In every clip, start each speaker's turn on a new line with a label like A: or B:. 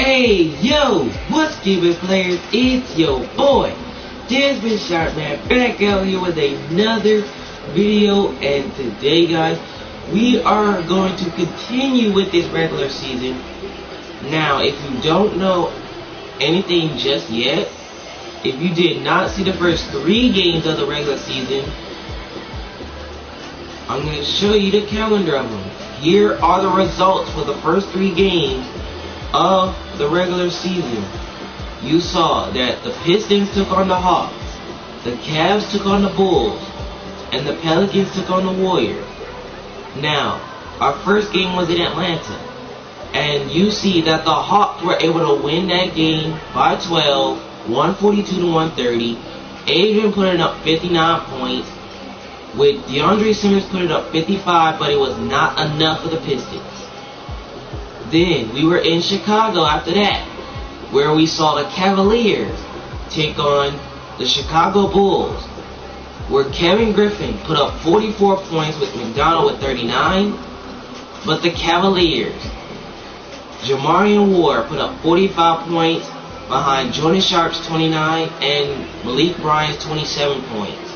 A: Hey, yo, what's good, players? It's your boy, Desmond Sharpman, back out here with another video. And today, guys, we are going to continue with this regular season. Now, if you don't know anything just yet, if you did not see the first 3 games of the regular season, I'm going to show you the calendar of them. Here are the results for the first 3 games of the regular season. You saw that the Pistons took on the Hawks, the Cavs took on the Bulls, and the Pelicans took on the Warriors. Now, our first game was in Atlanta, and you see that the Hawks were able to win that game by 12, 142 to 130. Adrian putting up 59 points, with DeAndre Simmons putting up 55, but it was not enough for the Pistons. Then we were in Chicago after that, where we saw the Cavaliers take on the Chicago Bulls, where Kevin Griffin put up 44 points with McDonald with 39, but the Cavaliers, Jamarian Ward put up 45 points behind Jordan Sharp's 29 and Malik Bryant's 27 points.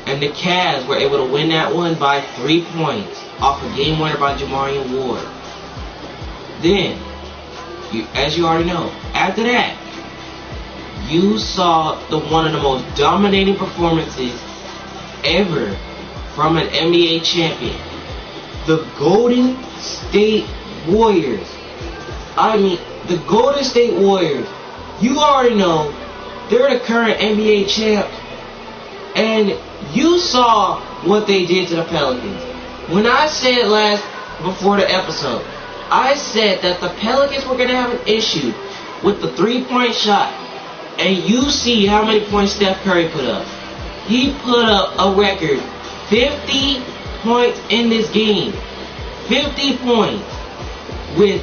A: And the Cavs were able to win that one by 3 points off a game winner by Jamarian Ward. Then, as you already know, after that, you saw one of the most dominating performances ever from an NBA champion. The Golden State Warriors. I mean, the Golden State Warriors. You already know, they're the current NBA champs. And you saw what they did to the Pelicans. When I said before the episode, I said that the Pelicans were going to have an issue with the 3-point shot. And you see how many points Steph Curry put up. He put up a record 50 points in this game. 50 points with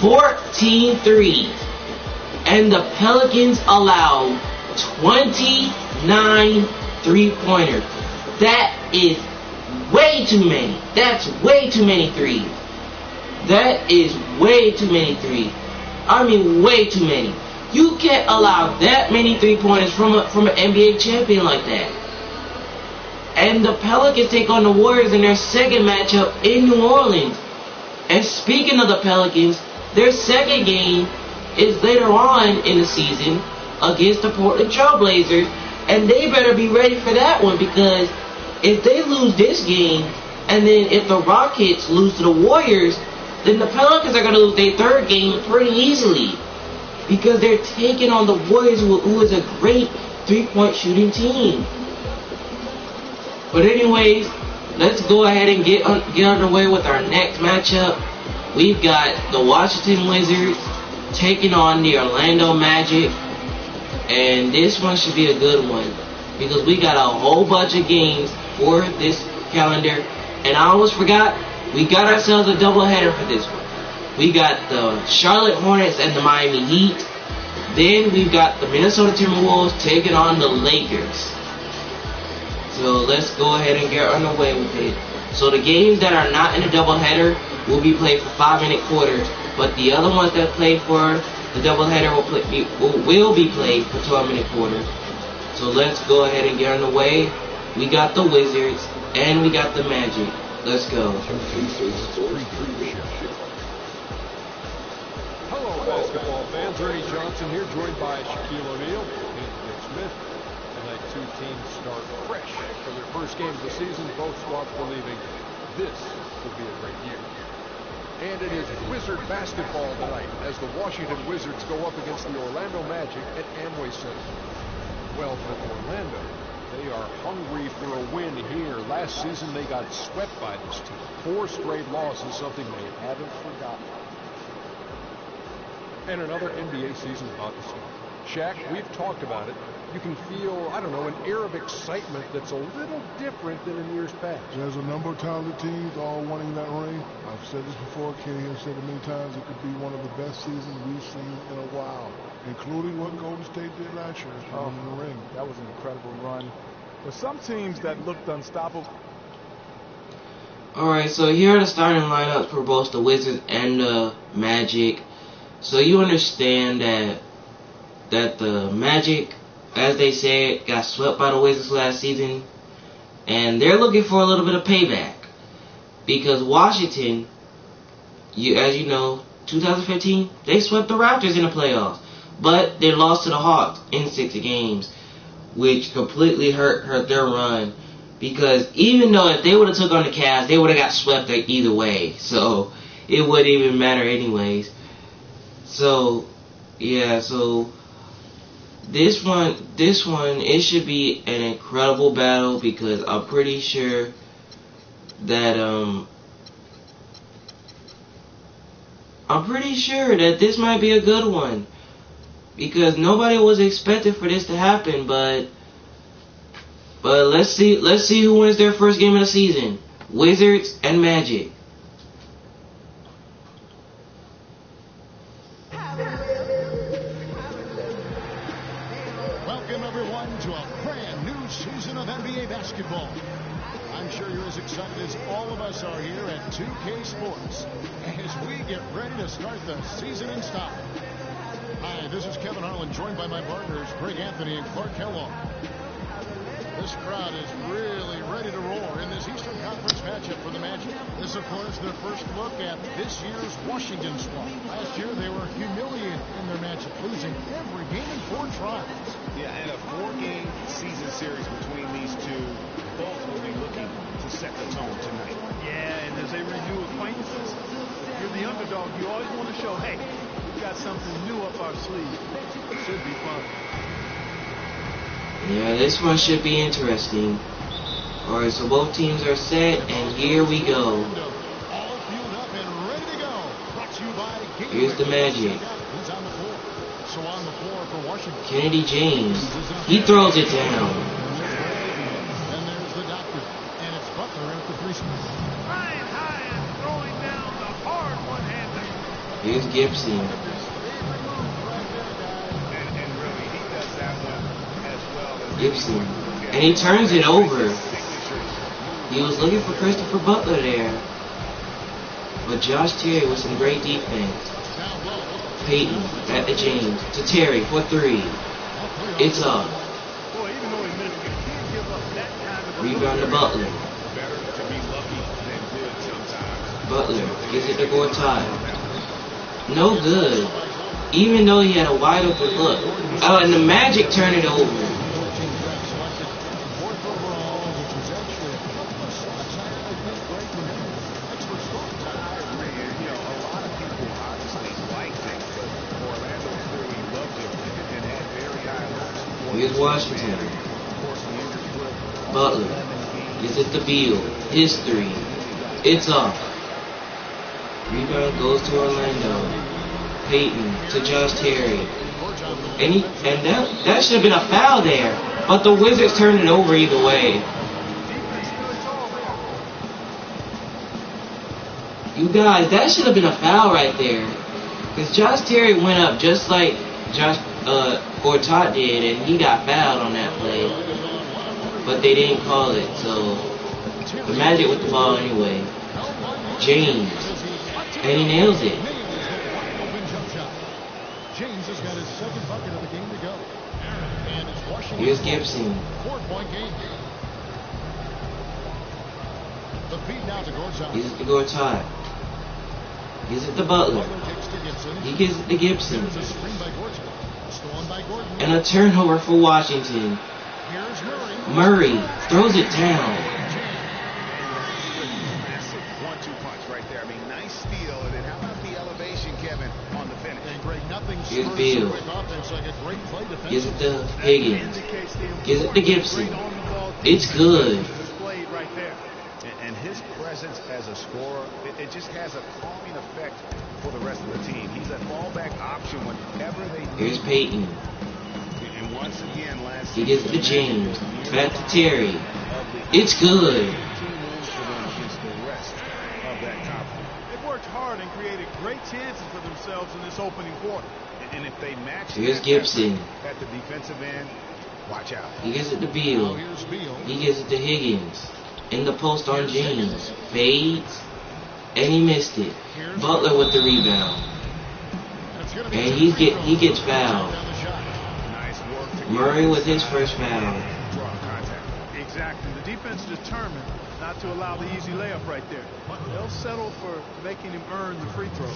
A: 14 threes. And the Pelicans allowed 29 3-pointers. That is way too many. That's way too many threes. That is way too many threes. I mean, way too many. You can't allow that many 3-pointers from an NBA champion like that. And the Pelicans take on the Warriors in their second matchup in New Orleans. And speaking of the Pelicans, their second game is later on in the season against the Portland Trail Blazers. And they better be ready for that one, because if they lose this game, and then if the Rockets lose to the Warriors, then the Pelicans are going to lose their third game pretty easily, because they're taking on the Warriors, who is a great 3-point shooting team. But anyways, let's go ahead and get underway with our next matchup. We've got the Washington Wizards taking on the Orlando Magic. And this one should be a good one, because we got a whole bunch of games for this calendar. And I almost forgot, we got ourselves a doubleheader for this one. We got the Charlotte Hornets and the Miami Heat. Then we've got the Minnesota Timberwolves taking on the Lakers. So let's go ahead and get underway with it. So the games that are not in the doubleheader will be played for 5-minute quarters, but the other ones that play for the doubleheader will be played for 12-minute quarters. So let's go ahead and get underway. We got the Wizards and we got the Magic. Let's go.
B: Hello, basketball fans. Ernie Johnson here, joined by Shaquille O'Neal and Dick Smith. Tonight, 2 teams start fresh for their first game of the season. Both squads believing this will be a great year. And it is Wizard basketball tonight as the Washington Wizards go up against the Orlando Magic at Amway Center. Well, for Orlando, they are hungry for a win here. Last season, they got swept by this team. 4 straight losses, something they haven't forgotten. And another NBA season about to start. Shaq, we've talked about it. You can feel, I don't know, an air of excitement that's a little different than in years past.
C: There's a number of talented teams all wanting that ring. I've said this before, Kenny has said it many times, it could be one of the best seasons we've seen in a while, including what Golden State did last year, winning the ring.
D: That was an incredible run. But some teams that looked unstoppable.
A: Alright, so here are the starting lineups for both the Wizards and the Magic. So you understand that the Magic, as they said, got swept by the Wizards last season, and they're looking for a little bit of payback because Washington, as you know, 2015 they swept the Raptors in the playoffs, but they lost to the Hawks in 6 games, which completely hurt their run. Because even though if they would have took on the Cavs, they would have got swept either way. So it wouldn't even matter anyways. So yeah, so this one, it should be an incredible battle because I'm pretty sure that this might be a good one because nobody was expecting for this to happen, but let's see who wins their first game of the season. Wizards and Magic.
E: Welcome everyone to a brand new season of NBA basketball. I'm sure you're as excited as all of us are here at 2K Sports as we get ready to start the season in style. Hi, this is Kevin Harlan, joined by my partners Greg Anthony and Clark Kellogg. This crowd is really ready to roar in this Eastern Conference matchup for the Magic. This, of course, their first look at this year's Washington squad. Last year, they were humiliated in their matchup, losing every game in 4 tries.
F: Yeah, and a 4-game season series between these two. Both will be looking to set the tone tonight.
G: Yeah, and as they renew acquaintances, you're the underdog. You always want to show, hey, we've got something new up our sleeve. It should be fun.
A: Yeah, this one should be interesting. Alright, so both teams are set, and here we go. Here's the Magic. Kennedy James. He throws it down.
E: And there's the doctor. And it's Butler at the free throw.
G: Flying high and throwing down the hard one-hander.
A: Here's Gibson.
F: And really, he does that one as well as
A: Gibson. And he turns it over. He was looking for Christopher Butler there. But Josh Terry with some great defense. Peyton back to James. To Terry for 3. It's up.
G: Boy, even though he missed, you can't give up that kind of
A: Rebound to Butler.
F: better to be lucky than good sometimes.
A: Butler gives it to Gortat. No good. Even though he had a wide open look. Oh, and the Magic turned it over. Here's Washington. Butler gives it to Beal. His 3. It's up. Rebound goes to Orlando. Peyton to Josh Terry. And that should have been a foul there. But the Wizards turned it over either way. You guys, that should have been a foul right there. Because Josh Terry went up just like Gortat did, and he got fouled on that play. But they didn't call it, so the Magic with the ball anyway. James. And he nails it.
E: James has got his second bucket of the game to go. And it's Washington.
A: Here's Gibson.
E: 4-point game. The feed now to Gortat.
A: Gives it to Gortat. Gives it to Butler. He gives it to Gibson.
E: There's a screen by Gortat. Stolen by Gordon.
A: And a turnover for Washington.
E: Here's Murray.
A: Murray throws it down.
F: Massive 1-2 punch right there. I mean, nice steal. And then how about the elevation, Kevin, on the finish?
E: And Greg, nothing
A: Here's
E: spurs
A: Beal.
E: the quick offense like a great play defense.
A: Gives it to Higgins. Gives it to Gibson. It's good.
G: displayed right there.
F: And his presence as a scorer, it just has a calming effect for the rest of the team. He's a fallback option whenever they need.
A: Here's Peyton.
F: And once again, last
A: He gives it to James. Back to Terry. It's good.
G: They've worked hard and created great chances for themselves in this opening quarter.
F: And if they match
A: Here's
F: that
A: Gibson.
F: at the defensive end, watch out.
A: He gives it to
E: Now
A: Beal.
E: here's Beal.
A: He gives it to Higgins. In the post on James. Fades. And he missed it. Butler with the rebound. And he gets fouled. Murray with his first foul.
G: Exactly. The defense determined not to allow the easy layup right there. They'll settle for making him earn the free throw.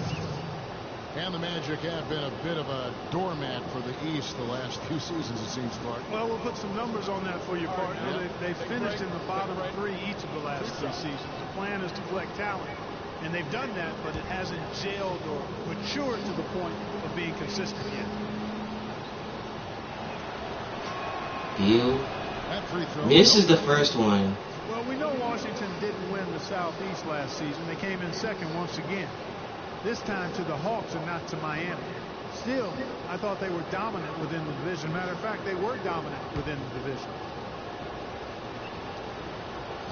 E: And the Magic have been a bit of a doormat for the East the last few seasons, it seems, Clark.
G: Well, we'll put some numbers on that for you, partner. They've finished in the bottom three each of the last 3 seasons. The plan is to collect talent, and they've done that, but it hasn't gelled or matured to the point of being consistent yet.
A: Beal misses the first one.
G: Well, we know Washington didn't win the Southeast last season. They came in second once again. This time to the Hawks and not to Miami. Still, I thought they were dominant within the division. Matter of fact, they were dominant within the division.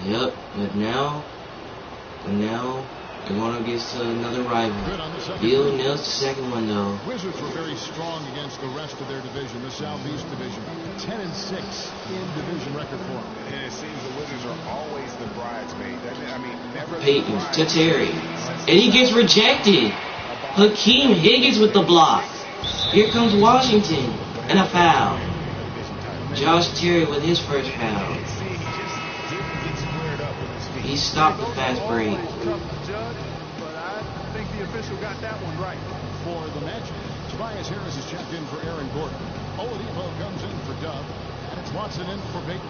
A: Yep, but now they're going against another rival. Beal nails the second one though.
E: Wizards were very strong against the rest of their division, the Southeast Division. 10-6 in division record form.
F: And it seems the Wizards are always the bridesmaids. I mean, never.
A: Payton to Terry, and he gets rejected. Hakeem Higgins with the block. Here comes Washington and a foul. Josh Terry with his first foul. He stopped the fast break.
G: Tough to judge, but I think the official got that one right.
E: For the Magic, Tobias Harris is checked in for Aaron Gordon. Oladipo comes in for Dub, and it's Watson in for Baker.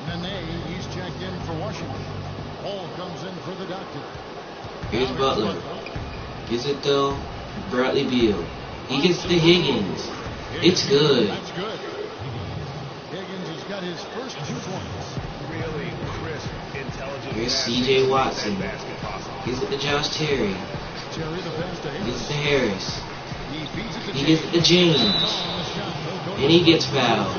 E: Nene, he's checked in for Washington. Hall comes in for the Doctor.
A: Here's Butler. Gives it to Bradley Beal. He gets to Higgins. It's good.
E: That's good. Higgins has got his first 2 points.
F: Really crisp, intelligent.
A: Here's C.J. Watson. Gives it to Josh Terry.
E: Terry the pass to
A: Gives
E: Harris.
A: it to Harris.
E: He feeds it to
A: He gives it to James. And he gets fouled.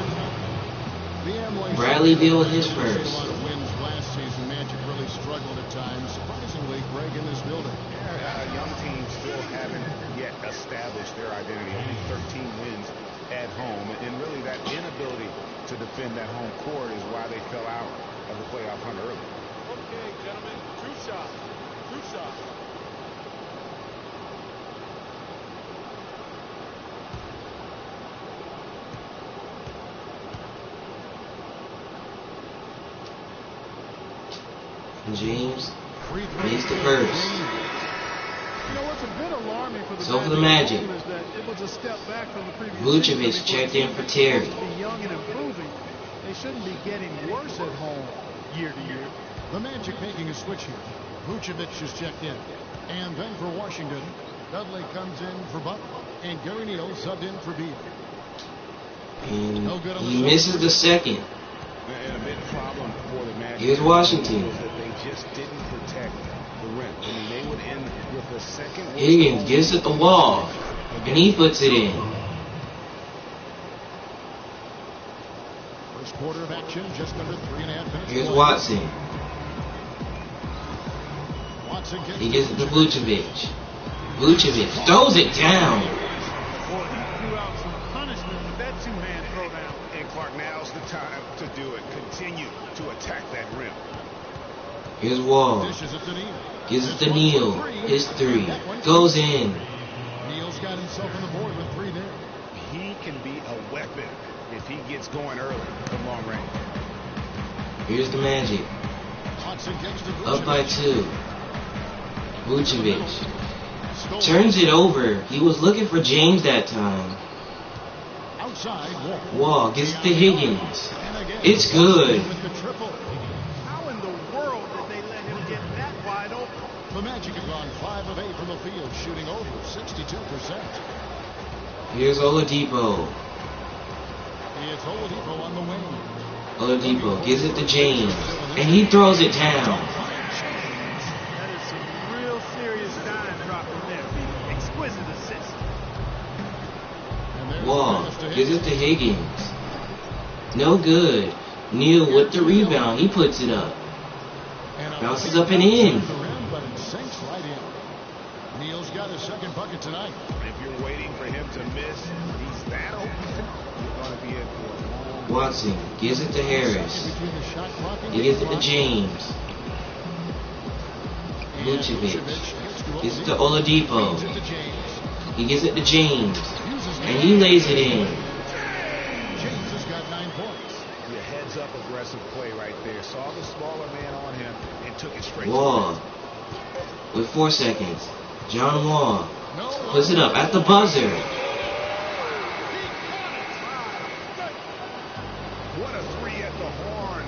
A: Bradley Beal with his first.
E: A lot of wins last season. Magic really struggled at times. Surprisingly, Greg, in this building.
F: Young teams still haven't yet established their identity. Only 13 wins at home. And really that inability to defend that home court is why they fell out of the playoff hunt early.
B: Okay, gentlemen, 2 shots. 2 shots.
A: James makes the first.
G: You know what's a bit alarming for the
A: So for the Magic,
G: is that it was a step back from the previous
A: Vucevic
G: season.
A: checked in for Terry.
G: Supposed to be young and improving. They shouldn't be getting worse at home year to year.
E: The Magic making a switch here. Vucevic is checked in. And then for Washington, Dudley comes in for Butler. And Gary Neal subbed in for Beal.
A: And he misses the second.
F: And a big problem for the Magic.
A: Here's Washington.
F: That they just didn't protect the rim. I mean, they would end with the second.
A: Higgins gets at the wall, and he puts it in.
E: First quarter of action, just under 3.5 minutes.
A: Here's Watson.
E: Watson
A: He gets it to Vucevic. Vucevic throws it down.
G: Boy, he threw out some punishment with that 2-hand throwdown.
F: And Clark, now's the time to do it. Continue to attack that rim.
A: Here's Wall.
E: Dishes it to Neal.
A: Gives it to Neal. His 3 goes in.
E: Neal's got himself on the board with 3 there.
F: He can be a weapon if he gets going early from long range.
A: Here's the Magic.
E: Watson gets to
A: Up by
E: Vucevic.
A: 2. Vucevic turns it over. He was looking for James that time.
E: Outside, Wall.
A: Wall gives it to Higgins.
E: And again,
A: It's good.
E: with the triple.
G: How in the world did they let him get that wide open?
E: The Magic have gone 5 of 8 from the field, shooting over 62%.
A: Here's Oladipo.
E: It's Oladipo on the wing.
A: Oladipo gives it to James, and he throws it down.
G: That is some real serious dime dropping there. Exquisite assist.
E: And there's
A: Wall
E: the pass to
A: gives it
E: Higgins.
A: to Higgins. No good. Neal with the rebound. He puts it up.
E: And a
A: Bounces
E: big
A: up and
E: bounce
A: in.
E: off the rim, but it sinks right in. Neal's got his second bucket tonight.
F: If you're waiting for him to miss, he's that open. You're going to be in for a long.
A: Watson gives it to Harris.
E: Second between the shot clock and
A: He gives it to
E: clock.
A: James.
E: And
A: Vucevic
E: gets
A: gives it to
E: Oladipo.
A: Oladipo.
E: Feeds it to James.
A: He gives it to James. And he lays it in.
E: James has got 9 points.
F: Yeah, heads up aggressive play right there. Saw the smaller man on him and took it straight.
A: Wall. With 4 seconds. John Wall puts it up at the buzzer.
F: What a 3 at the horn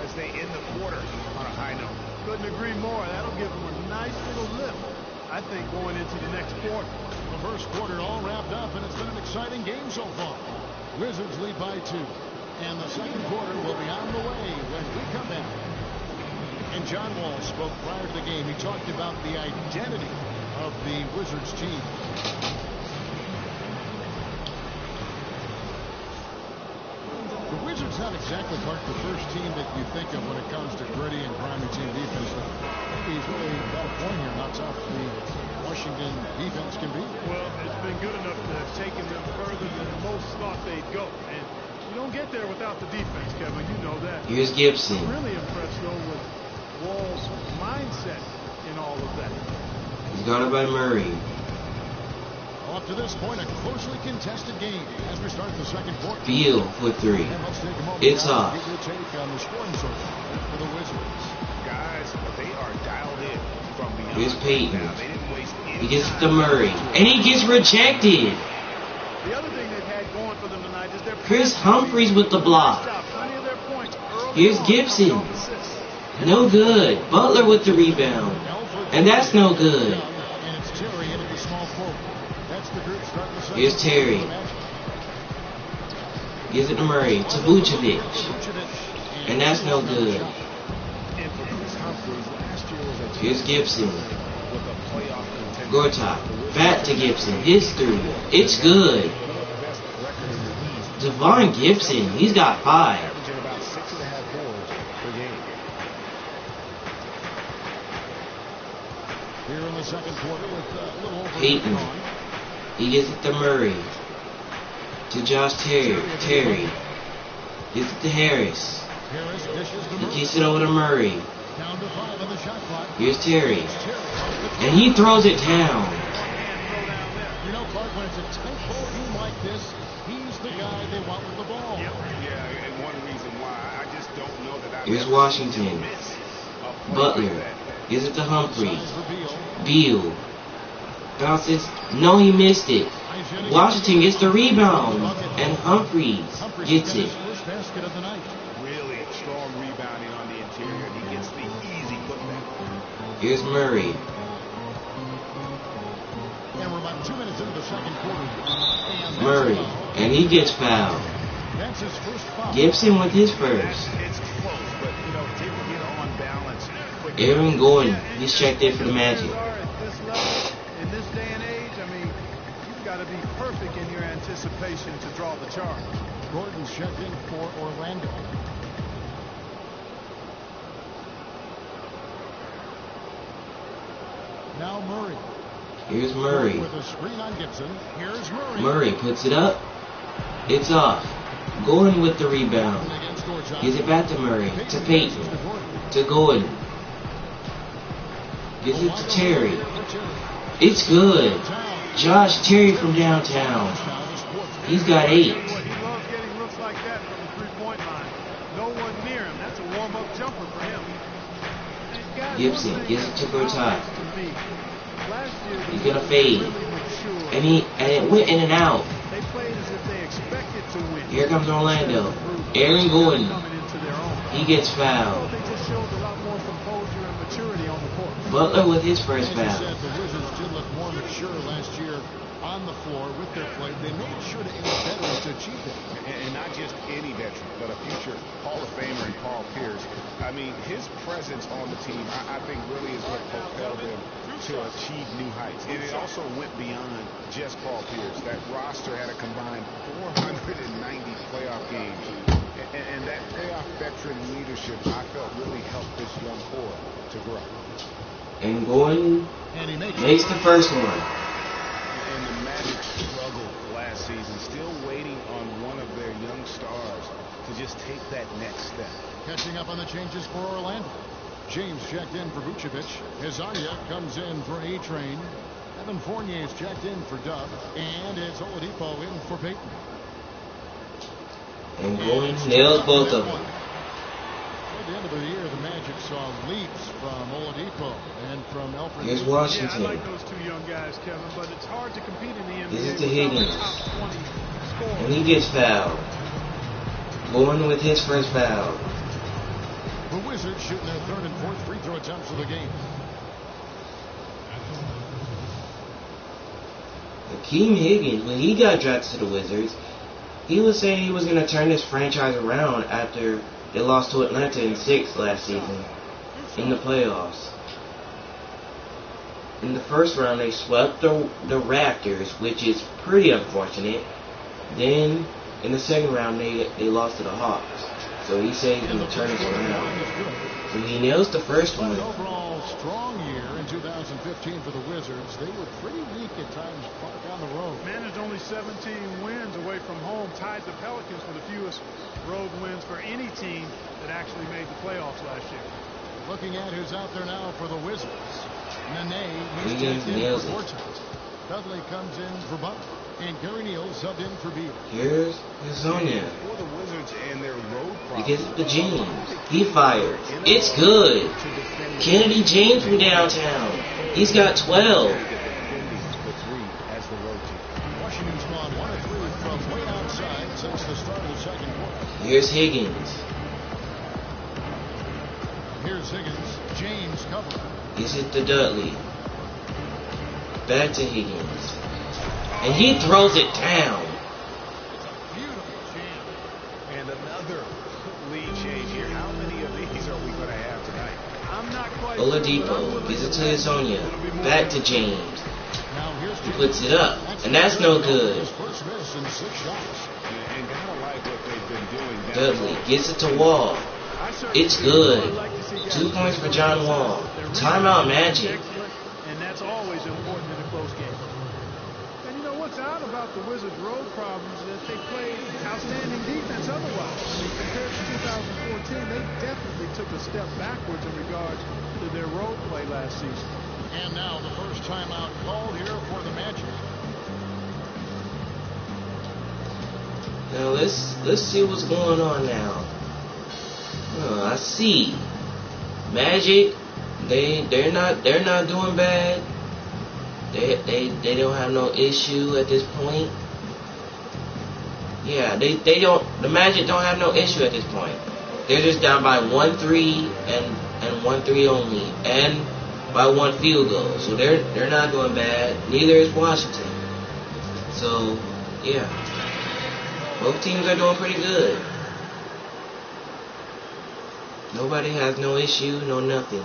F: as they end the quarter on a high note.
G: Couldn't agree more. That'll give them a nice little lift, I think, going into the next quarter.
E: The first quarter all wrapped up, and it's been an exciting game so far. Wizards lead by 2. And the second quarter will be on the way when we come back. And John Wall spoke prior to the game. He talked about the identity of the Wizards team. The Wizards not exactly quite the first team that you think of when it comes to gritty and grimy team defense. Maybe he's really got a point here, not tough the Washington defense can be.
G: Well, it's been good enough to have taken them further than most thought they'd go. And you don't get there without the defense, Kevin. You know that.
A: Here's Gibson.
G: I'm really impressed, though, with Wall's mindset in all of that.
A: He's guarded by Murray.
E: Up to this point, a closely contested game as we start the second quarter.
A: Beal for 3.
E: And let's take a moment
A: It's
E: now
A: off.
E: to get your take on the scoring so far for the Wizards.
F: Guys, they are dialed in from beyond.
A: Here's Peyton.
F: Now, they didn't waste any
A: He gets it
F: time.
A: to Murray. And he gets rejected.
G: The other thing they've had going for them tonight is their
A: Chris Humphries with the block.
G: Plenty of their points early
A: Here's
G: on
A: Gibson.
G: coming off assists.
A: No good. Butler with the rebound. And that's no good.
E: And it's Terry in at the small forward. That's the group starting the second.
A: Here's Terry. Gives it to Murray. To Vucevic. And that's no good.
F: And for Chris Humphries, last year was a
A: Here's Gibson.
F: with a playoff contender.
A: Gortat. Back to Gibson. His 3. It's good.
F: One of the best records in the East,
A: Devon Gibson. He's got 5.
F: averaging about 6.5 boards per game.
E: Here in the second quarter with a little over
A: Peyton.
E: on.
A: He gives it to Murray. To Josh Terry. Terry. Gives it to Harris.
E: Harris dishes to
A: He
E: Murray.
A: kicks it over to Murray.
E: Down to 5 on the shot clock.
A: Here's Terry.
E: Terry.
A: And he throws it down.
E: You know, Clark, when it's a tight ball game like this, he's the guy they want with the ball.
F: Yeah, and one reason why I just don't know that I've
A: Here's
F: ever
A: Washington.
F: seen him miss a play
A: Butler.
F: like that.
A: Gives it to Humphries.
E: Size for Beal.
A: Beal. Bounces. No, he missed it. Washington gets the rebound. And Humphries gets it.
E: First basket of the night.
F: Really strong rebounding on the interior. He gets the easy putback.
A: Here's Murray.
E: And we're about 2 minutes into the second quarter. And that's
A: Murray.
E: a foul.
A: And he gets fouled.
E: That's his first foul.
A: Gibson with his first.
F: It's close, but didn't get on balance.
A: Aaron Gordon. He's checked in for the Magic.
G: At this level, in this day and age, I mean, you've got to be perfect in your anticipation to draw the charge.
E: Gordon's checked in for Orlando. Now Murray.
A: Here's Murray.
E: With a screen on Gibson. Here's Murray.
A: Murray puts it up. It's off. Gordon with the rebound.
E: Against Gortat.
A: Gives it back to Murray. To Peyton.
E: To Gordon.
A: To Gordon. Gives it to Terry. It's good. Josh Terry from downtown. He's got 8.
G: He loves getting looks like that from the three-point line. No one near him. That's a warm-up jumper for him. And guys,
A: Gibson
G: one thing
A: gives it to
G: that
A: Gortat.
G: to me, last year the
A: He's gonna
G: Wizards
A: fade.
G: really matured.
A: And it went in and out.
G: They played as if they expected to win.
A: Here comes Orlando. Aaron Gordon.
G: Coming into their own.
A: He gets fouled.
G: They just showed a lot more composure and maturity on the court.
A: Butler with his first
E: As you
A: foul.
E: said, the Wizards did look more mature last year on the floor with their play. They made sure to any veterans to achieve that.
F: And not just any veteran, but a future Hall of Famer in Paul Pierce. I mean, his presence on the team, I think, really is what propelled them to achieve new heights. And it also went beyond just Paul Pierce. That roster had a combined 490 playoff games. And that playoff veteran leadership, I felt, really helped this young core to grow.
A: And Gordon
E: And he makes
A: makes the first one.
F: And the Magic struggled last season, still waiting on one of their young stars to just take that next step.
E: Catching up on the changes for Orlando. James checked in for Vucevic. Hazaria comes in for A-Train. Evan Fournier is checked in for Dub, and it's Oladipo in for Peyton.
A: And Bowen nails both of them.
E: At the end of the year, the Magic saw leaps from Oladipo and from Elfrid.
A: Here's Washington.
G: Yeah, I like those two young guys, Kevin, but it's hard to compete in the NBA.
A: This is to Higgins.
G: Top 20 scorers.
A: And he gets fouled. Bowen with his first foul.
E: The Wizards shooting their third and fourth free throw attempts of the game.
A: Akeem Higgins, when he got drafted to the Wizards, he was saying he was going to turn this franchise around after they lost to Atlanta in 6 last season in the playoffs. In the first round, they swept the Raptors, which is pretty unfortunate. Then, in the second round, they lost to the Hawks. So he said he's going to turn this around. So he nails the first one.
E: An overall strong year in 2015 for the Wizards. They were pretty weak at times far down the road.
G: Managed only 17 wins away from home, tied the Pelicans for the fewest road wins for any team that actually made the playoffs last year.
E: Looking at who's out there now for the Wizards. Nene, he's
A: Higgins
E: checked in
A: nails
E: for
A: it.
E: Fortune. Dudley comes in for Butler. And Gary Neal subbed in for Beal.
A: Here's Sonia.
F: For the Wizards and their road
A: He gets the James. He fires. It's good. Kennedy James from downtown. He's got 12.
E: Washington's gone 1 of 3 from way outside since the start of the second quarter.
A: Here's Higgins.
E: Here's Higgins. James covering.
A: Gives it to Dudley. Back to Higgins. And he throws it down.
E: Beautiful jam.
F: And another lead change here. How many of these are we going to have tonight?
G: I'm not quite
A: Oladipo gives it to Sonia. Back to James.
E: Now here's
A: He puts it up. And that's no good.
E: his first miss in 6 shots.
F: And gotta like what they've been doing down
A: Dudley
F: low.
A: gets it to Wall. It's good. 2 points for John Wall. Timeout Magic.
G: And that's always important in a close game. And you know what's odd about the Wizards' road problems is that they play outstanding defense otherwise. I mean, compared to 2014, they definitely took a step backwards in regards to their road play last season.
E: And now the first timeout called here for the Magic.
A: Now let's see what's going on now. I see. Magic, they're not doing bad. They don't have no issue at this point. Yeah, they don't. The Magic don't have no issue at this point. They're just down by 1-3 and 1-3 only, and by 1 field goal. So they're not doing bad. Neither is Washington. So yeah, both teams are doing pretty good. Nobody has no issue, no nothing.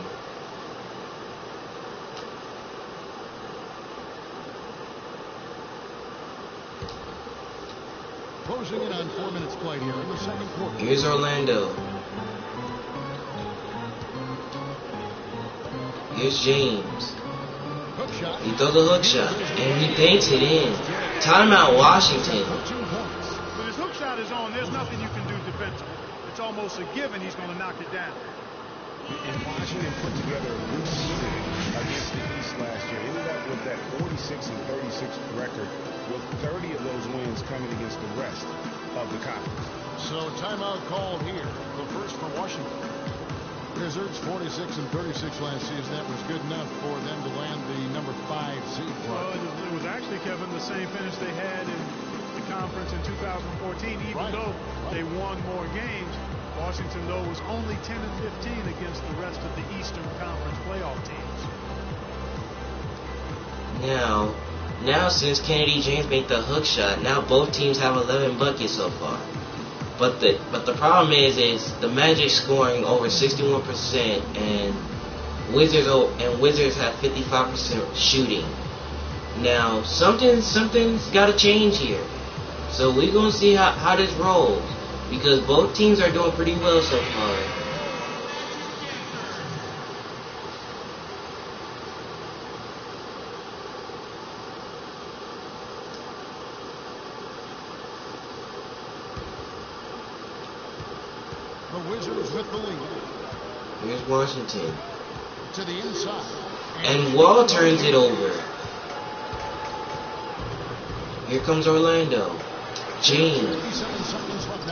E: Closing in on 4 minutes played here in the second quarter.
A: Here's Orlando. Here's James.
E: Hook shot.
A: He throws a hook shot, and he banks it in. Timeout Washington.
E: 2 points.
G: When his hook shot is on, there's nothing you can do defensively. It's almost a given he's going to knock it down.
F: And Washington put together a good season against the East last year. Ended up with that 46-36 record, with 30 of those wins coming against the rest of the conference.
E: So timeout called here. The first for Washington. Wizards 46-36 last season. That was good enough for them to land the number 5 seed.
G: Well, it was actually, Kevin, the same finish they had in the conference in 2014, even though they won more games. Washington, though, was only 10-15 against the rest of the Eastern Conference playoff teams.
A: Now since Kennedy James made the hook shot, now both teams have 11 buckets so far. But the problem is the Magic scoring over 61% and Wizards have 55% shooting. Now something's got to change here. So we're gonna see how this rolls, because both teams are doing pretty well so far.
E: The Wizards with the lead.
A: Here's Washington.
E: To the inside.
A: And Wall turns it over. Here comes Orlando. James.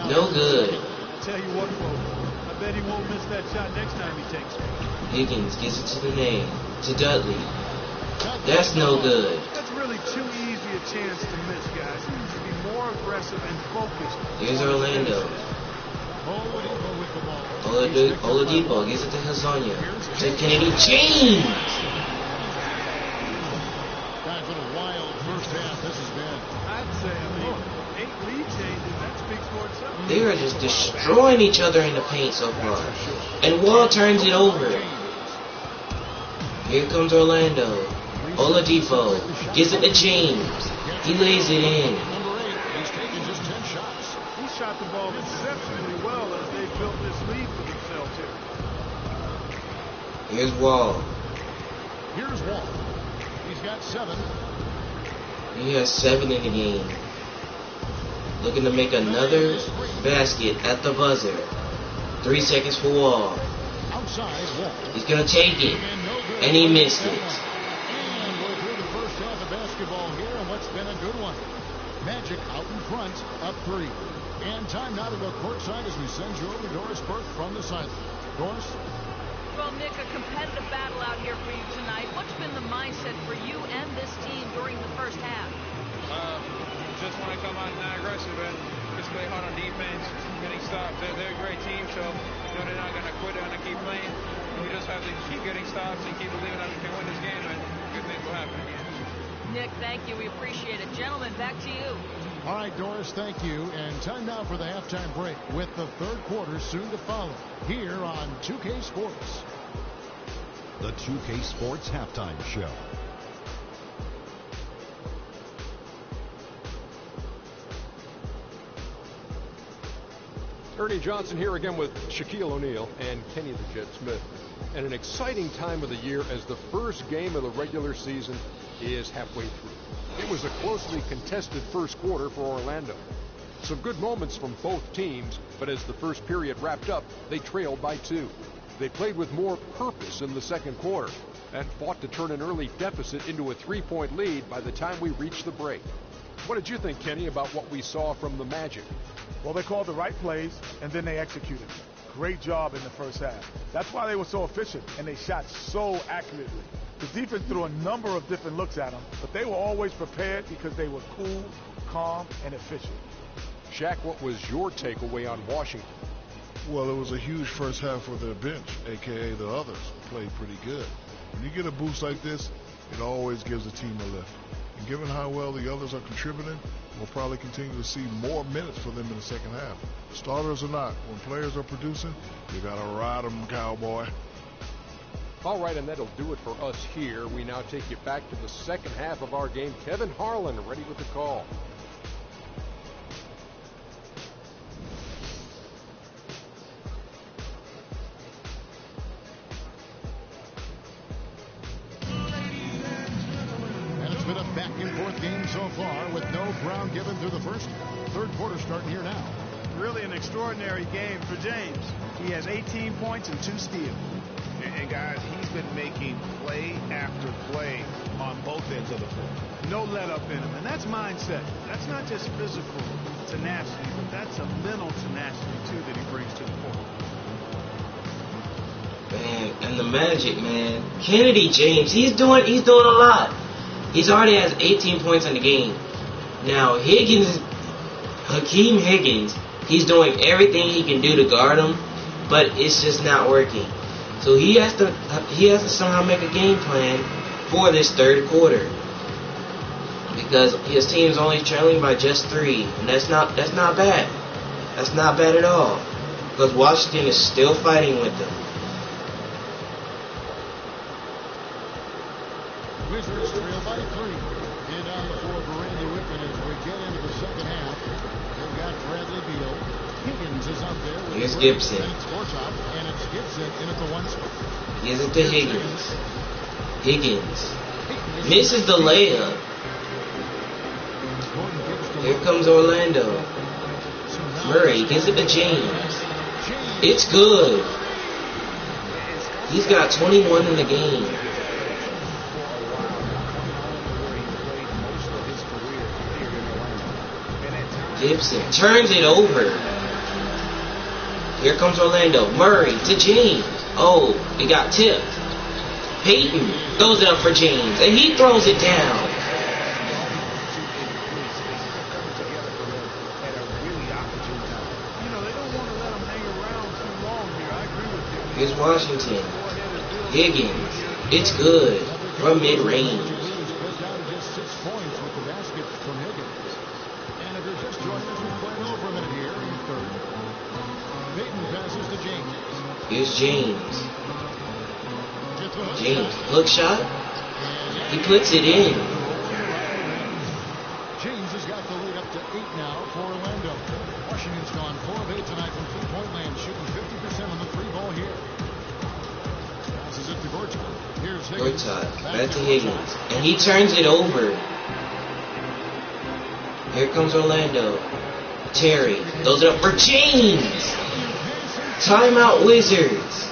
A: No good.
G: Tell you what, folks, I bet he won't miss that shot next time he takes it.
A: Higgins gets it to the name. To Dudley. That's no good.
G: That's really too easy a chance to miss, guys. He needs to be more aggressive and focused.
A: Here's Orlando. Oladipo gives it to Hezonja. To Kennedy. James!
E: Guys, what a wild first half this has been.
G: I'd say, 8 lead changes. That speaks for itself.
A: They are just destroying each other in the paint so far. And Wall turns it over. Here comes Orlando. Oladipo gives it to James. He lays it in.
E: Number 8, he's taken just 10 shots.
G: He shot the ball exceptionally well as they built this lead for themselves here.
A: Here's Wall.
E: Here's Wall. He's got 7.
A: He has 7 in the game. Looking to make another basket at the buzzer. 3 seconds for Wall.
E: Outside Wall.
A: He's going to take it. And he missed it.
E: And we're through the first half of basketball here, and what's been a good one. Magic out in front, up 3. And time now to go courtside as we send you over to Doris Burke from the sideline. Doris?
H: Well, Nick, a competitive battle out here for you tonight. What's been the mindset for you and this team during the first half?
I: Just want to come out not aggressive and just play hard on defense, getting stops. They're a great team, so they're not going to quit. They're going to keep playing. We just have to keep getting stops and keep believing that we can win this game, and good things will happen again.
H: Nick, thank you. We appreciate it. Gentlemen, back to you.
E: All right, Doris, thank you. And time now for the halftime break with the third quarter soon to follow here on 2K Sports.
J: The 2K Sports Halftime Show.
B: Ernie Johnson here again with Shaquille O'Neal and Kenny the Jet Smith. And an exciting time of the year as the first game of the regular season is halfway through. It was a closely contested first quarter for Orlando. Some good moments from both teams, but as the first period wrapped up, they trailed by 2. They played with more purpose in the second quarter and fought to turn an early deficit into a 3-point lead by the time we reached the break. What did you think, Kenny, about what we saw from the Magic?
D: Well, they called the right plays, and then they executed. Great job in the first half. That's why they were so efficient, and they shot so accurately. The defense threw a number of different looks at them, but they were always prepared because they were cool, calm, and efficient.
B: Shaq, what was your takeaway on Washington?
C: Well, it was a huge first half for their bench, a.k.a. the others, played pretty good. When you get a boost like this, it always gives the team a lift. And given how well the others are contributing, we'll probably continue to see more minutes for them in the second half. Starters or not, when players are producing, you got to ride them, cowboy.
B: All right, and that'll do it for us here. We now take you back to the second half of our game. Kevin Harlan ready with the call.
E: Been a back-and-forth game so far with no ground given through the first. Third quarter starting here now.
G: Really an extraordinary game for James. He has 18 points and 2 steals.
F: And guys, he's been making play after play on both ends of the floor.
G: No let up in him, and that's mindset. That's not just physical tenacity, but that's a mental tenacity too that he brings to the court.
A: Man, and the Magic, man. Kennedy James, he's doing a lot. He's already has 18 points in the game. Now, Hakeem Higgins, he's doing everything he can do to guard him, but it's just not working. So he has to somehow make a game plan for this third quarter. Because his team's only trailing by just 3, and that's not bad. That's not bad at all. Because Washington is still fighting with them.
E: Wizards trail by 3. And on the floor for Randy Wittman as we get into the second half. They've got Bradley Beal. Higgins is up there.
A: Here's Gibson.
E: And it's Gortat, and it's Gibson in at the 1 spot.
A: Gives it to Higgins. Higgins misses the layup. Here comes Orlando. Murray gives it to James. It's good. He's got 21 in the game. Gibson turns it over. Here comes Orlando. Murray to James. Oh, it got tipped. Payton throws it up for James, and he throws it down. Here's Washington. Higgins. It's good from mid-range. Here's James. James, hook shot. He puts it in.
E: James has got the lead up to 8 now for Orlando. Washington's gone 4 of 8 tonight from three-point land, shooting 50% on the three ball here. Passes it to Gortat. Here's Higgins.
A: Gortat, back to Higgins. And he turns it over. Here comes Orlando. Terry throws it up for James. Timeout Wizards.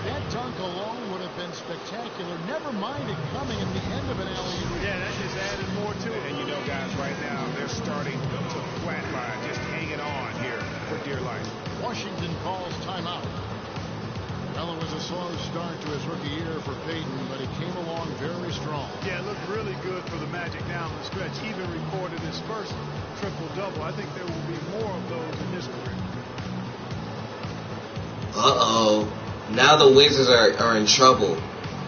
E: That dunk alone would have been spectacular. Never mind it coming in the end of an alley-oop.
G: Yeah, that just added more to it.
F: And you know, guys, right now, they're starting to flatline, just hanging on here for dear life.
E: Washington calls timeout. Well, it was a slow start to his rookie year for Payton, but he came along very strong.
G: Yeah, it looked really good for the Magic down the stretch. He even recorded his first triple-double. I think there will be more of those in his career.
A: Uh-oh. Now the Wizards are in trouble.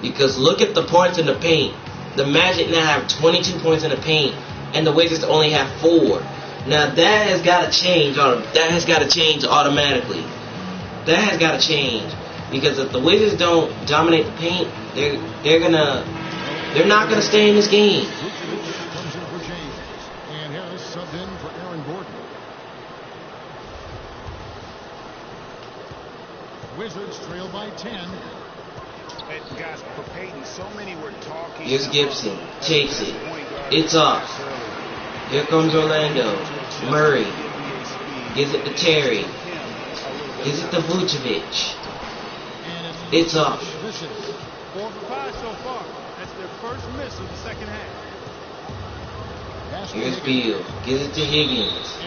A: Because look at the points in the paint. The Magic now have 22 points in the paint, and the Wizards only have 4. Now that has got to change. That has got to change automatically. That has got to change. Because if the Wizards don't dominate the paint, they're not gonna stay in this game.
E: Comes in for James, and Harris subbed in for Aaron Gordon. Wizards trail by 10.
F: And guys, for Payton, so many were talking.
A: Here's Gibson, takes it. It's off. Here comes Orlando. Murray gives it to Terry. Gives it to Vucevic. It's off.
G: 4 for 5 so far. That's their first miss of the second half.
A: Here's Beal. Gives it to Higgins.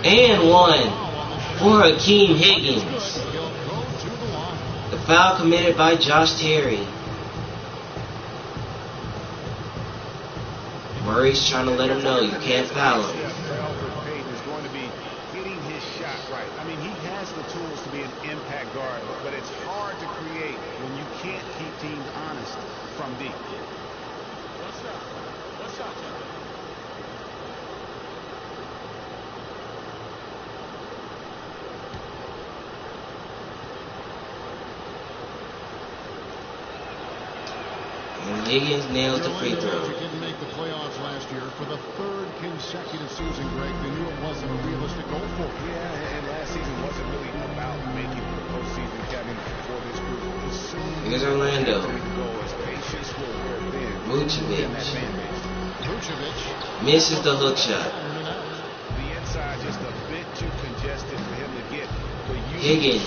A: And one for Hakeem Higgins. The foul committed by Josh Terry. Murray's trying to let him know you can't foul him.
F: Payton is going to be hitting his shot right. I mean, he has the tools to be an impact guard, but it's hard to create when you can't keep teams honest from deep.
G: One shot, John.
A: And Higgins nails the free throw.
E: Didn't make the playoffs last year for the 3rd consecutive season, Greg. They knew it wasn't a realistic goal for them.
F: Yeah, and last season wasn't really about making the postseason, Kevin, for this group.
A: Here's Orlando. Vucevic misses the hook shot.
F: The inside just a bit too congested for him to get the
A: Higgins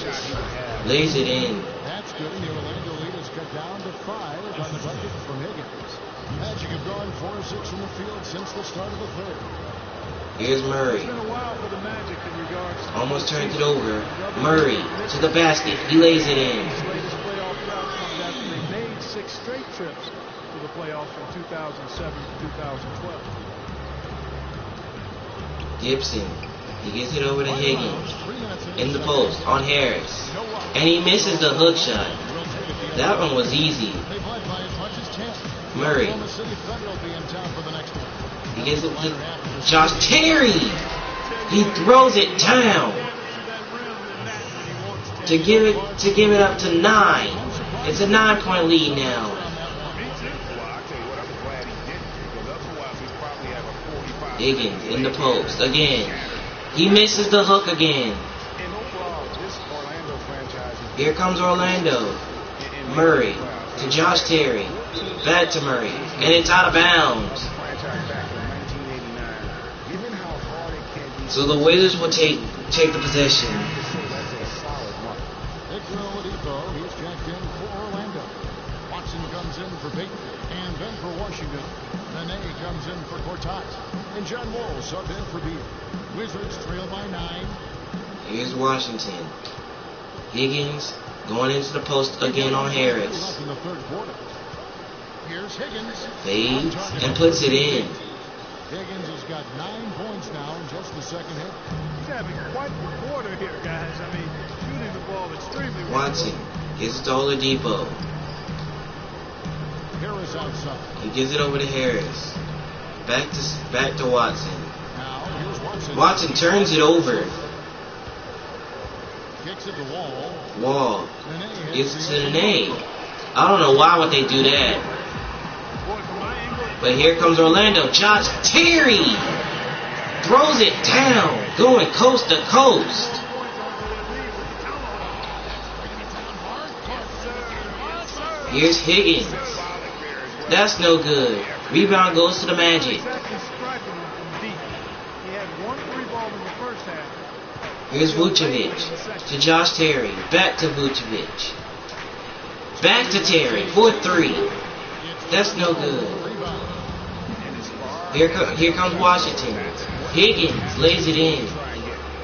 A: lays it in.
E: That's good. And the Orlando lead is cut down to 5 on the bucket from Higgins. Magic have gone 4 of 6 from the field since the start of the 3rd.
A: Here's Murray.
G: It's been a while for the Magic in regards to
A: Almost turns it over. Murray to the basket. He lays it in.
G: This latest playoff drought comes after they made 6 straight trips to the playoffs from 2007 to 2012.
A: Gibson. He gets it over to Higgins. In the post on Harris. And he misses the hook shot. That one was easy. Murray. He gives it to Josh Terry. He throws it down to give it up to 9. It's a 9-point lead now. Higgins in the post again. He misses the hook again. Here comes Orlando. Murray to Josh Terry. Back to Murray. And it's out of bounds. So the Wizards will take the possession.
E: He's checked in for Orlando. Watson comes in for Payton. And then for Washington. Nene comes Higgins in for Gortat. And John Wall subbed in for Beal. Wizards trail by 9.
A: Here's Washington. Higgins going into the post again on Harris.
E: In the third quarter. Here's Higgins.
A: Fades and puts it in.
E: Higgins has got 9 points now in just the second hit.
G: He's having quite the quarter here, guys. I mean, shooting the ball extremely well.
A: Watson gives it to Oladipo.
E: Harris outside.
A: He gives it over to Harris. Back to Watson.
E: Now here's Watson.
A: Watson turns it over.
E: Kicks it to Wall.
A: Wall gives it to Nene. I don't know why would they do that. But here comes Orlando. Josh Terry throws it down, going coast to coast. Here's Higgins. That's no good. Rebound goes to the Magic. Here's Vucevic to Josh Terry. Back to Vucevic. Back to Terry for 3. That's no good. Here comes Washington. Higgins lays it in.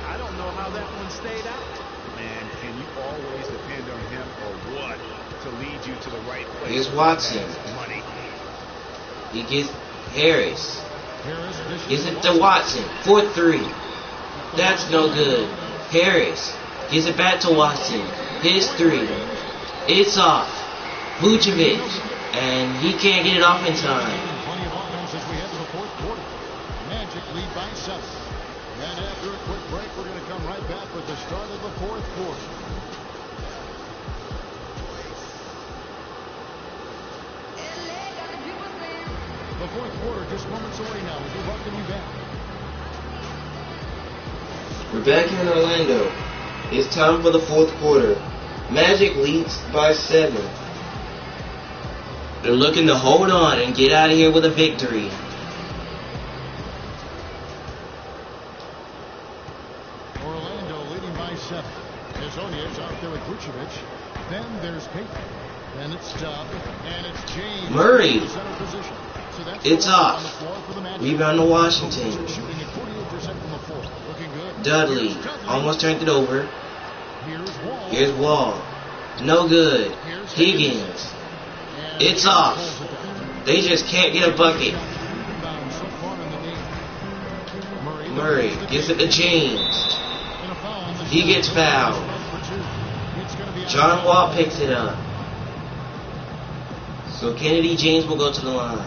F: I don't know how that one stayed out. Man, can you always depend on him or what to lead you to the right place?
A: Here's Watson. He gets Harris. Gives it to Watson for 3. That's no good. Harris gives it back to Watson. His 3. It's off. Vucevic. And he can't get it off in time.
E: Plenty of offense as we head to the fourth quarter. Magic lead by 7. And after a quick break, we're going to come right back with the start of the fourth quarter. The fourth quarter just moments away now as we welcome you back.
A: We're back here in Orlando. It's time for the fourth quarter. Magic leads by 7. They're looking to hold on and get out of here with a victory.
E: Orlando leading by 7. Hezonja's out there with Vucevic. Then there's Payton. Then it's Stubb. And it's James.
A: Murray.
E: In the center position. So that's
A: It's off.
E: on the floor for the Magic.
A: Rebound to Washington.
E: Shooting at 48% from the floor. Looking good.
A: Dudley
E: Here's Dudley.
A: almost turned it over.
E: Here's Wall.
A: Here's Wall. No good.
E: Here's
A: Higgins.
E: And
A: It's off.
E: pulls it down.
A: They just can't get a bucket.
E: Rebound so far in the game.
A: Murray gives it to James.
E: And a foul on the
A: He
E: shot.
A: gets fouled.
E: For 2. It's gonna be out.
A: John Wall picks it up. So Kennedy James will go to the line.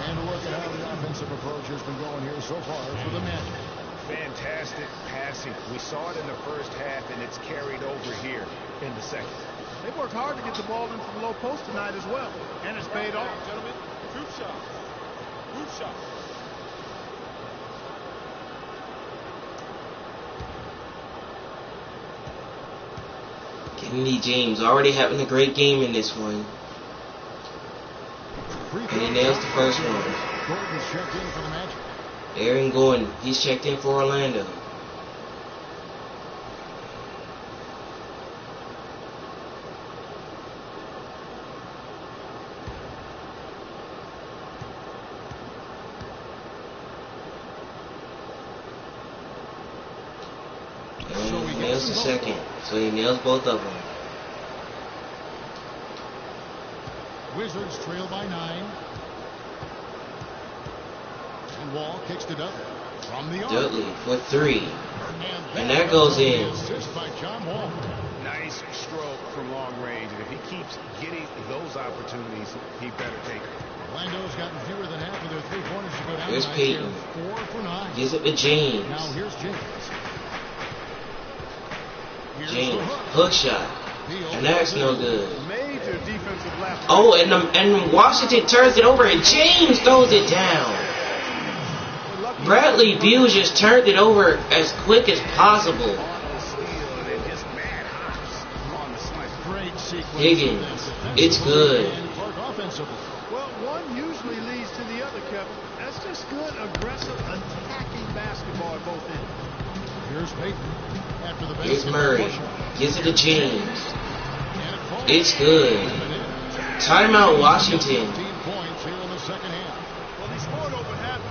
E: And a look at how the offensive approach has been going here so far for the Magic.
F: Fantastic passing. We saw it in the first half, and it's carried over here in the second.
G: They worked hard to get the ball in from low post tonight as well. And it's paid off.
B: Gentlemen, group shot. Group shot.
A: Kennedy James already having a great game in this one. And he nails the first one.
E: Gordon's checked in for the Magic.
A: Aaron Gordon, he's checked in for Orlando. And he nails the second, so he nails both of them.
E: Wizards trail by 9. And Wall kicks to Dudley. From the arc.
A: Dudley for 3.
E: And
A: that goes in.
E: Assist by John Wall.
F: Nice stroke from long range, and if he keeps getting those opportunities, he better take them.
E: Orlando's gotten fewer than half of their 3-pointers to go down.
A: Here's
E: tonight.
A: Payton.
E: They're 4 for 9.
A: Gives it to James.
E: Now here's James. Here's the
A: James,
E: hook.
A: hook shot. And that's no good.
G: Major defensive lapse.
A: Oh, and Washington turns it over and James throws it down. Bradley Beal just turned it over as quick as possible.
E: Great sequence.
A: Higgins, it's good.
E: And Clark offensively.
G: Well, one usually leads to the other, Kevin. That's just good, aggressive, attacking basketball at both ends.
E: Here's Payton. After the
A: Here's
E: basketball
A: Murray.
E: push.
A: Gives it to James.
E: And it falls.
A: It's good. Timeout Washington.
E: 15 points here in the second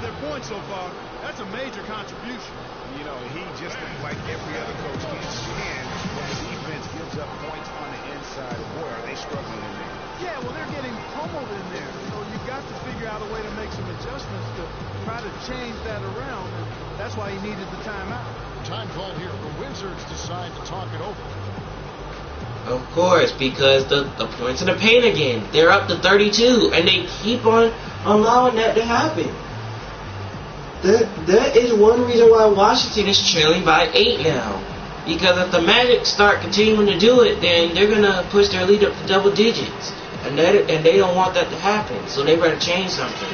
G: their points so far. That's a major contribution.
F: You know, he just like every other coach can't stand when the defense gives up points on the inside. Boy, are they struggling in there.
G: Yeah, well, they're getting pummeled in there. You know, you've got to figure out a way to make some adjustments to try to change that around, and that's why he needed the timeout.
E: Time called here. The Wizards decide to talk it over.
A: Of course, because the points in the paint again. They're up to 32, and they keep on allowing that to happen. That is one reason why Washington is trailing by 8 now. Because if the Magic start continuing to do it, then they're going to push their lead up to double digits. And they don't want that to happen, so they better change something.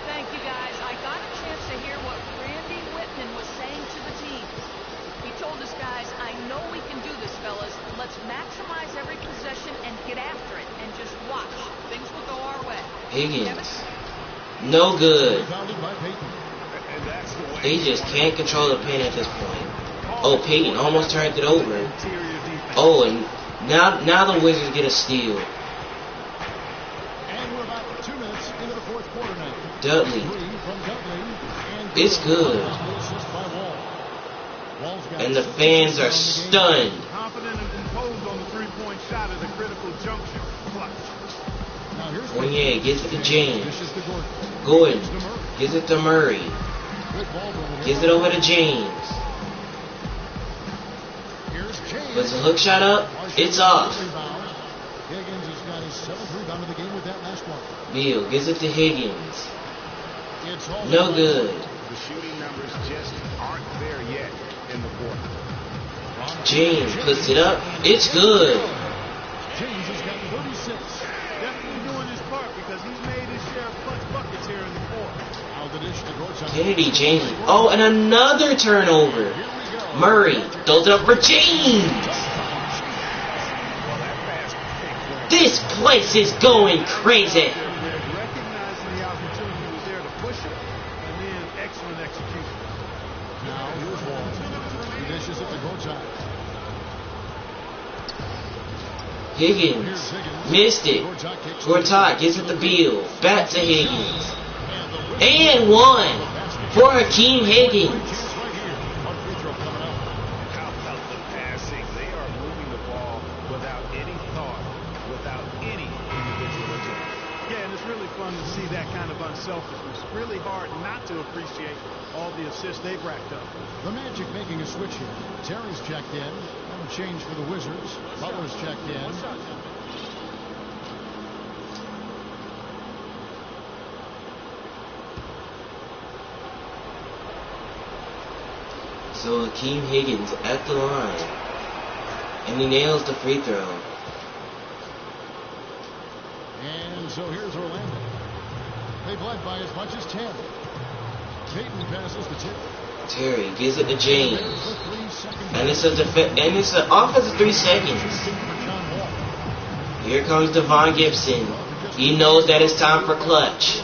H: Thank you, guys. I got a chance to hear what Randy Whitman was saying to the team. He told us, guys, I know we can do this, fellas. Let's maximize every possession and get after it. And just watch. Things will go our way.
A: Higgins. No good. They just can't control the paint at this point. Oh, Peyton almost turned it over. Oh, and now the Wizards get a steal.
E: And we're about 2 minutes into the fourth quarter now.
A: Dudley. It's good. And the fans are stunned.
G: Confident and composed on the three-point shot at a critical juncture. Clutch.
A: Fournier gives it to James. Gordon gives it to Murray. Gives it over to James. Puts a hook shot up. It's off.
E: Higgins has got his 7th rebound of the game with that last one.
A: Beal gives it to Higgins. No good.
F: The shooting numbers just aren't there yet in the fourth.
A: James puts it up. It's good.
E: James has got 36.
G: Definitely doing his part because he's made his share of clutch buckets here in the fourth.
A: Kennedy James. Oh, and another turnover. Murray throws it up for James. This place is going crazy.
G: Recognizing the opportunity was there to push it, and then excellent execution.
E: Now here's Wall. He dishes it to Gortat.
A: Higgins missed it. Gortat gives it to Beal. Back to Higgins. And one for Hakeem Higgins.
F: How about the passing? They are moving the ball without any thought, without any individualism.
G: Yeah, and it's really fun to see that kind of unselfishness. Really hard not to appreciate all the assists they've racked up.
E: The Magic making a switch here. Terry's checked in. And a change for the Wizards. Butler's checked in.
A: So Hakeem Higgins at the line. And he nails the free throw.
E: And so here's Orlando. They've led by as much as 10. Peyton passes to Terry.
A: Terry gives it to James. And it's an offensive 3 seconds. Here comes Devon Gibson. He knows that it's time for clutch.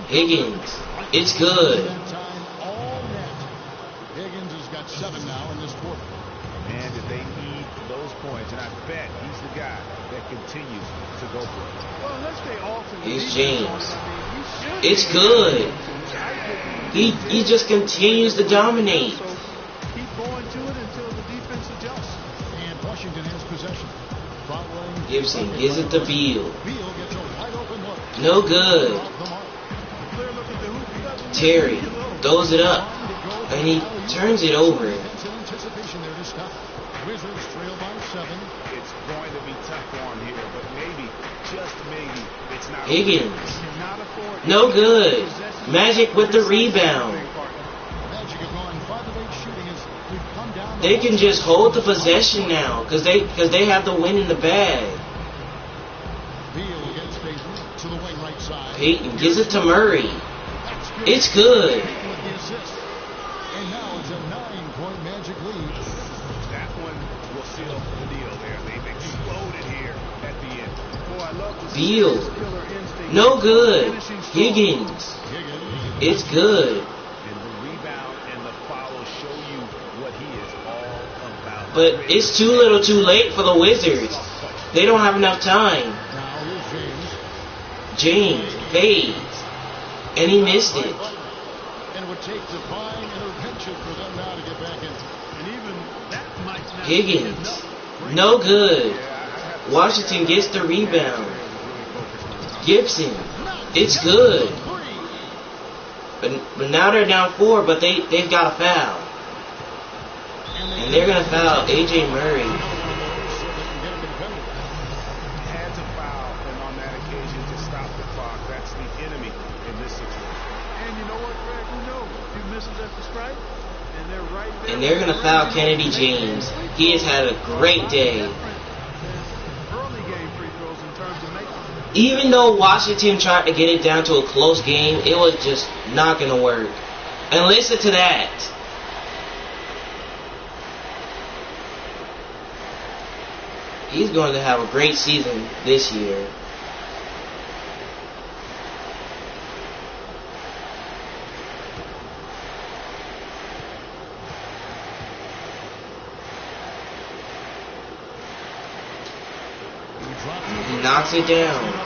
A: Higgins. It's good.
E: Higgins has got 7 now in this quarter.
F: And if they need those points, and I bet he's the guy that continues to go for it.
G: Well, unless they alter the
A: Here's
G: defense
A: James.
G: on it, I mean, you should
A: It's
G: be
A: good.
G: able to-
A: He just continues to dominate.
G: So keep going to it until the defense adjusts.
E: And Washington has possession. Following
A: Gibson gives it to Beal.
E: Beal gets a wide open look.
A: No good.
G: Clear look at the hoop. He doesn't
A: Terry throws it up. And he turns it over.
E: It's an anticipation there to stop. Wizards trail by 7.
F: It's going to be tough for him here, but maybe, just maybe, it's not.
A: Higgins.
G: cannot afford
A: No good. Magic with the rebound.
E: Magic have gone 5 of 8 shooting as we've come down.
A: They can just hold the possession now because they have the win in the bag.
E: Beal against Peyton to the wing right side.
A: Peyton gives it to Murray. It's good.
E: With the assist. And now it's a 9-point Magic lead.
F: That one will seal the deal there. They've exploded here at the end.
G: Boy, I love to see
A: Beal.
G: his killer instinct.
A: No good.
G: Finishing strong.
A: Higgins.
E: Higgins.
A: It's good.
F: And the rebound and the follow show you what he is all about.
A: But it's too little too late for the Wizards. They don't have enough time.
E: Now here's
A: James fades, and he missed it.
E: And it would take divine intervention for them now to get back in.
G: And even that might not
A: Higgins, no good. Washington gets the rebound. Gibson, it's good. But now they're down 4, but they've got a foul. And they're going to foul A.J. Murray.
F: Had to foul, and on that occasion to stop the clock. That's the enemy in this situation.
G: And you know what, Greg? Who knows? A few misses at the stripe, and they're right there.
A: And they're going to foul Kennedy James. He has had a great day.
G: Early game free throws in terms of making.
A: Even though Washington tried to get it down to a close game, it was just not going to work. And listen to that. He's going to have a great season this year. He knocks it down.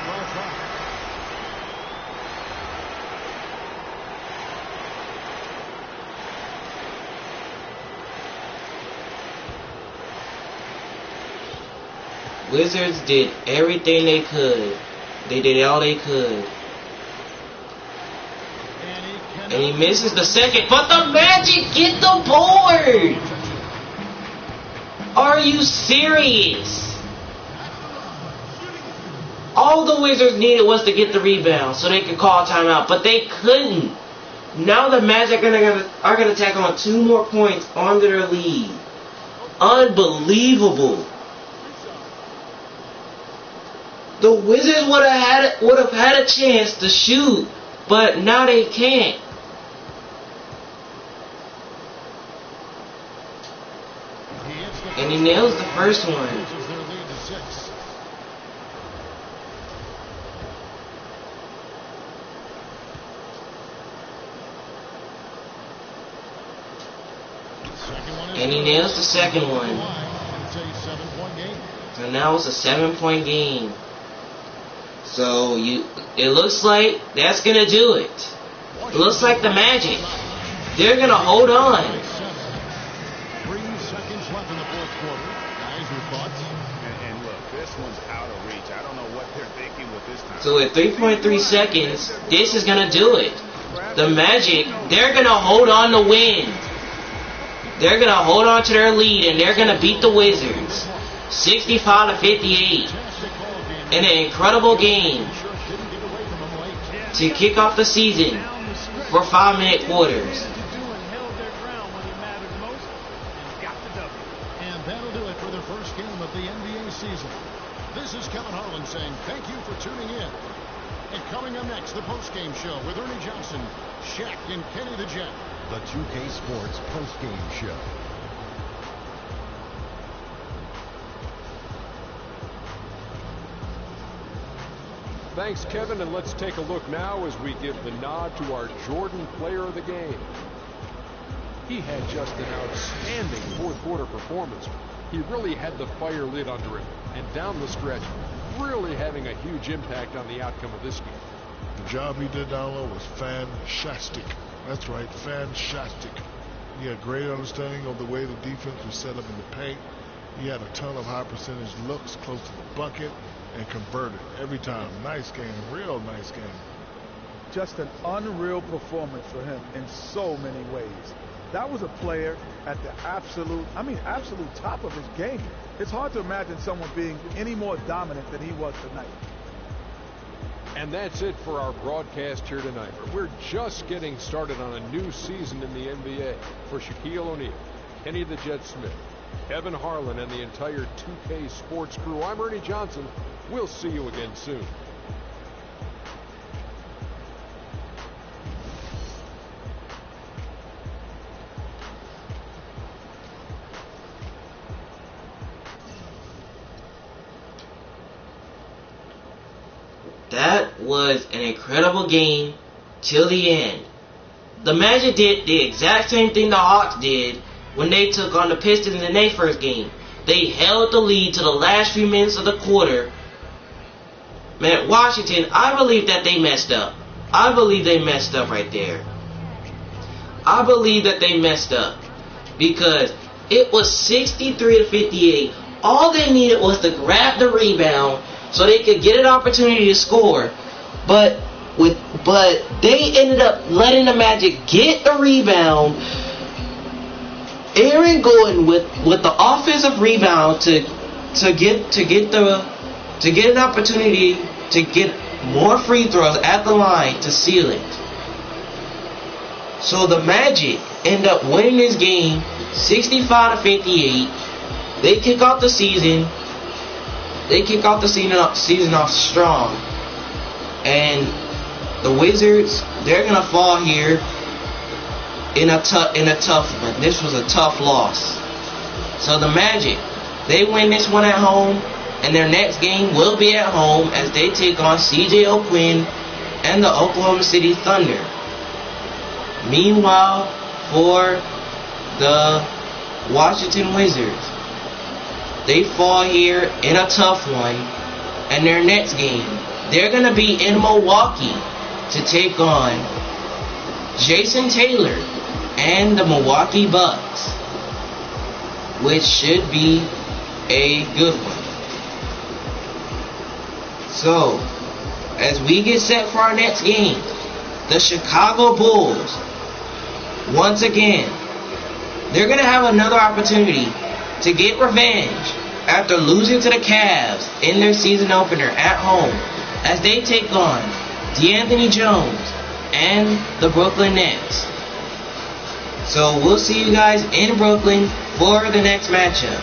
A: Wizards did everything they could. They did all they could. And he misses the second, but the Magic get the board! Are you serious? All the Wizards needed was to get the rebound so they could call timeout, but they couldn't. Now the Magic are going to tack on 2 more points onto their lead. Unbelievable. The Wizards would have had a chance to shoot, but now they can't. And he nails the first one. And he nails the second one. So now it's a 7-point game. So it looks like that's gonna do it. It looks like the Magic, they're gonna hold on.
E: 3 seconds left in the fourth quarter. Guys, your thoughts?
F: And look, this one's out of reach. I don't know what they're thinking with this time.
A: So at 3.3 seconds, this is gonna do it. The Magic, they're gonna hold on to win. They're gonna hold on to their lead and they're gonna beat the Wizards, 65-58. In an incredible game to kick off the season for 5-minute quarters.
E: And that'll do it for the first game of the NBA season. This is Kevin Harlan saying thank you for tuning in. And coming up next, the post-game show with Ernie Johnson, Shaq, and Kenny the Jet.
J: The 2K Sports post-game show.
B: Thanks, Kevin, and let's take a look now as we give the nod to our Jordan Player of the Game. He had just an outstanding fourth quarter performance. He really had the fire lit under him, and down the stretch, really having a huge impact on the outcome of this game.
C: The job he did down low was fantastic. That's right, fantastic. He had great understanding of the way the defense was set up in the paint. He had a ton of high percentage looks close to the bucket and converted every time. Nice game, real nice game.
D: Just an unreal performance for him in so many ways. That was a player at the absolute top of his game. It's hard to imagine someone being any more dominant than he was tonight.
B: And that's it for our broadcast here tonight. We're just getting started on a new season in the NBA. For Shaquille O'Neal, Kenny the Jet Smith, Kevin Harlan, and the entire 2K Sports crew, I'm Ernie Johnson. We'll see you again soon.
A: That was an incredible game till the end. The Magic did the exact same thing the Hawks did when they took on the Pistons in their first game. They held the lead to the last few minutes of the quarter. Man, Washington, I believe that they messed up. I believe they messed up right there. I believe that they messed up. Because it was 63-58. All they needed was to grab the rebound so they could get an opportunity to score. But they ended up letting the Magic get the rebound. Aaron Gordon with the offensive rebound to get an opportunity to get more free throws at the line to seal it. So the Magic end up winning this game 65-58. They kick off the season. Season off strong. And the Wizards, they're gonna fall here in a tough one. This was a tough loss. So the Magic, they win this one at home, and their next game will be at home as they take on CJ O'Quinn and the Oklahoma City Thunder. Meanwhile, for the Washington Wizards, they fall here in a tough one, and their next game, they're going to be in Milwaukee to take on Jason Taylor and the Milwaukee Bucks, which should be a good one. So, as we get set for our next game, the Chicago Bulls, once again, they're going to have another opportunity to get revenge after losing to the Cavs in their season opener at home as they take on DeAnthony Jones and the Brooklyn Nets. So we'll see you guys in Brooklyn for the next matchup.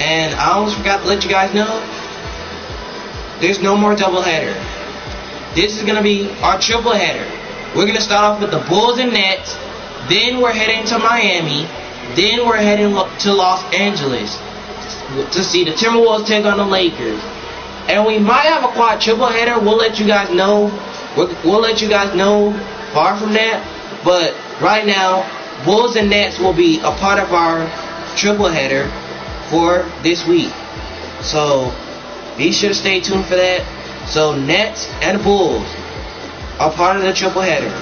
A: And I almost forgot to let you guys know, there's no more doubleheader. This is going to be our triple header. We're going to start off with the Bulls and Nets, then we're heading to Miami, then we're heading to Los Angeles to see the Timberwolves take on the Lakers. And we might have a quad triple header. We'll let you guys know. We'll let you guys know far from that. But right now, Bulls and Nets will be a part of our triple header for this week. So be sure to stay tuned for that. So Nets and Bulls are part of the triple header.